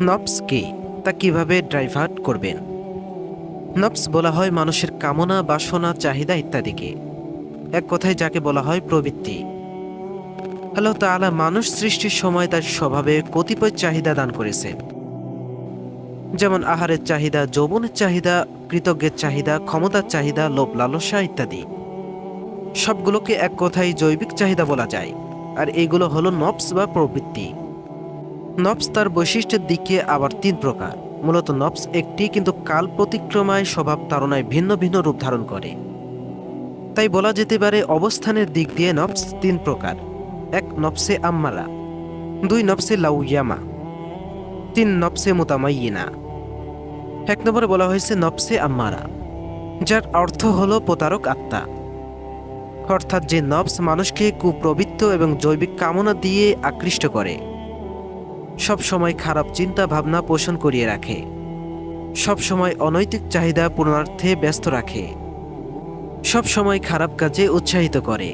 নফস কি, তা কিভাবে ডাইভার্ট করবেন? নফস বলা হয় মানুষের কামনা, বাসনা, চাহিদা ইত্যাদিকে। এক কথায় যাকে বলা হয় প্রবৃত্তি। আল্লাহ তাআলা মানুষ সৃষ্টির সময় তার স্বভাবে কতিপয় চাহিদা দান করেছেন, যেমন আহারের চাহিদা, যৌবনের চাহিদা, কৃতজ্ঞের চাহিদা, ক্ষমতার চাহিদা, লোভ লালসা ইত্যাদি। সবগুলোকে এক কথায় জৈবিক চাহিদা বলা যায়। আর এইগুলো হলো নফস বা প্রবৃত্তি। নফস তার বৈশিষ্ট্যের দিকে আবার তিন প্রকার। মূলত নফস একটি, কিন্তু কাল প্রতিক্রমায় স্বভাব তাড়নায় ভিন্ন ভিন্ন রূপ ধারণ করে। তাই বলা যেতে পারে অবস্থানের দিক দিয়ে নফস তিন প্রকার। এক, নফসে আম্মারা। দুই, নফসে লাউয়ামা। তিন, নফসে মুতামাইয়িনা। এক নম্বরে বলা হয়েছে নফসে আম্মারা, যার অর্থ হলো প্রতারক আত্মা। অর্থাৎ যে নফস মানুষকে কুপ্রবৃত্ত এবং জৈবিক কামনা দিয়ে আকৃষ্ট করে, সব সময় খারাপ চিন্তা ভাবনা পোষণ করিয়ে রাখে, সব সময় অনৈতিক চাহিদা পূরণার্থে ব্যস্ত রাখে, সব সময় খারাপ কাজে উৎসাহিত করে।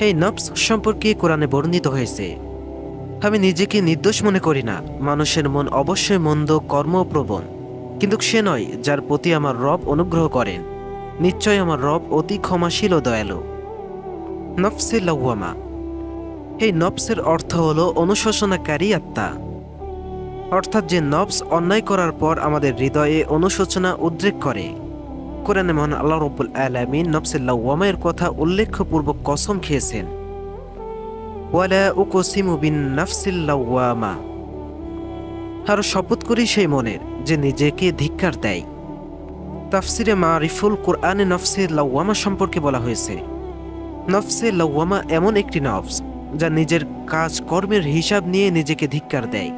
এই নফস সম্পর্কে কোরআনে বর্ণিত হয়েছে, আমি নিজেকে নির্দোষ মনে করি না, মানুষের মন অবশ্যই মন্দ কর্মপ্রবণ, কিন্তু সে নয় যার প্রতি আমার রব অনুগ্রহ করেন। নিশ্চয় আমার রব অতি ক্ষমাশীল ও দয়ালু। নফসে লাওয়ামা, এই নফসের অর্থ হল অনুশোচনাকারী আত্মা। অর্থাৎ যে নফস অন্যায় করার পর আমাদের হৃদয়ে অনুশোচনা উদ্রেক করে। কোরআনে মহান আল্লাহ রাব্বুল আলামিন নফসে লাওয়ামের কথা উল্লেখপূর্বক কসম খেয়েছেন, ওয়ালা উকসিমু বিন নাফসিল লাওয়ামা, আর শপথ করি সেই মনের যে নিজেকে ধিক্কার দেয়। তাফসিরে মারিফুল কুরআনে নফসে লাওয়ামা সম্পর্কে বলা হয়েছে, নফসে লাওয়ামা এমন একটি নফস যা নিজের কাজ কর্মের হিসাব নিয়ে নিজেকে ধিক্কার দেয়।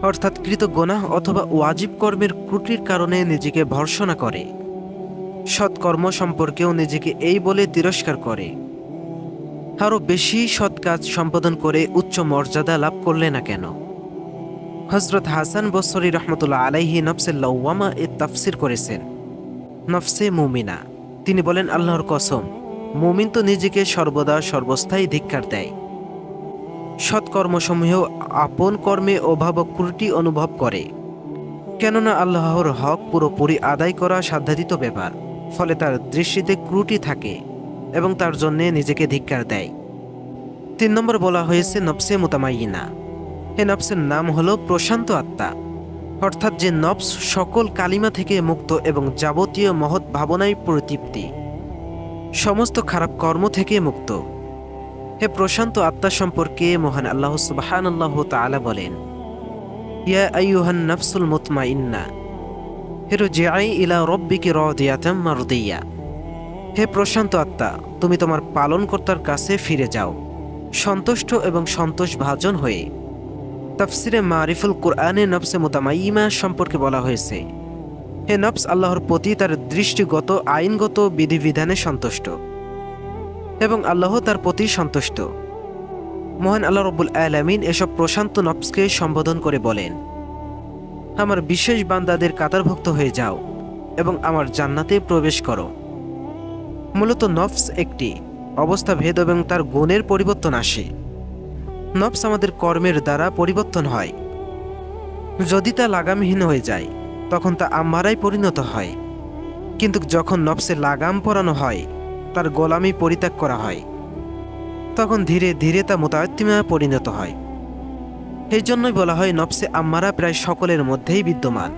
অর্থাৎ কৃত গুনাহ অথবা ওয়াজিব কর্মের ত্রুটির কারণে নিজেকে ভর্ৎসনা করে। সৎকর্ম সম্পর্কেও নিজেকে এই বলে তিরস্কার করে, আরও বেশি সৎ কাজ সম্পাদন করে উচ্চ মর্যাদা লাভ করলে না কেন। হযরত হাসান বসরি রহমতুল্লাহ আলাইহি নফসে লাওয়ামা এর তাফসির করেছেন নফসে মুমিনা। তিনি বলেন, আল্লাহর কসম, মুমিন তো নিজেকে সর্বদা সর্বস্থায়ী ধিক্কার দেয়। সৎকর্মসমূহেও আপন কর্মে অভাব ও ত্রুটি অনুভব করে, কেননা আল্লাহর হক পুরোপুরি আদায় করা সাধ্যাতীত ব্যাপার। ফলে তার দৃষ্টিতে ত্রুটি থাকে এবং তার জন্যে নিজেকে ধিক্কার দেয়। 3 নম্বর বলা হয়েছে নফসে মুতামাইয়িনা। এ নফসের নাম হলো প্রশান্ত আত্মা। অর্থাৎ যে নফস সকল কালিমা থেকে মুক্ত এবং যাবতীয় মহৎ ভাবনায় প্রতৃপ্তি, সমস্ত খারাপ কর্ম থেকে মুক্ত। হে প্রশান্ত আত্মা সম্পর্কে মহান আল্লাহ সুবহানাল্লাহু তাআলা বলেন, ইয়া আইয়ুহান নাফসুল মুতমাইন্না ইরজিই ইলা রাব্বিকি রাদিয়াতাম মারদিয়া। হে প্রশান্ত আত্মা, তুমি তোমার পালনকর্তার কাছে ফিরে যাও, সন্তুষ্ট এবং সন্তোষভাজন হয়ে। তাফসিরে মারিফুল কুরআনে নফসে মুতামাইয়িমা সম্পর্কে বলা হয়েছে, হে নফস আল্লাহর প্রতি তার দৃষ্টিগত আইনগত বিধিবিধানে সন্তুষ্ট এবং আল্লাহ তার প্রতি সন্তুষ্ট। মহান আল্লাহ রাব্বুল আলামিন এসব প্রশান্ত নফসকে সম্বোধন করে বলেন, আমার বিশেষ বান্দাদের কাতারভুক্ত হয়ে যাও এবং আমার জান্নাতে প্রবেশ করো। মূলত নফস একটি অবস্থা ভেদ এবং তার গুণের পরিবর্তন আসে। নফস আমাদের কর্মের দ্বারা পরিবর্তন হয়। যদি তা লাগামহীন হয়ে যায় তখন তা আম্মারায় পরিণত হয়, কিন্তু যখন নফসে লাগাম পরানো হয়, তার গোলামি পরিত্যাগ করা হয়, তখন ধীরে ধীরে তা মুতাআত্তিমা পরিণত হয়। এই জন্যই বলা হয় নফসে আম্মারা প্রায় সকলের মধ্যেই বিদ্যমান।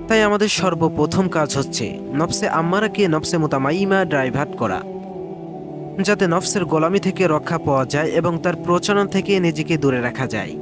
তাই আমাদের সর্বপ্রথম কাজ হচ্ছে নফসে আম্মারাকে নফসে মুতামাইয়িমা ডাইভার্ট করা, যাতে নফসের গোলামি থেকে রক্ষা পাওয়া যায় এবং তার প্রচলন থেকে নিজেকে দূরে রাখা যায়।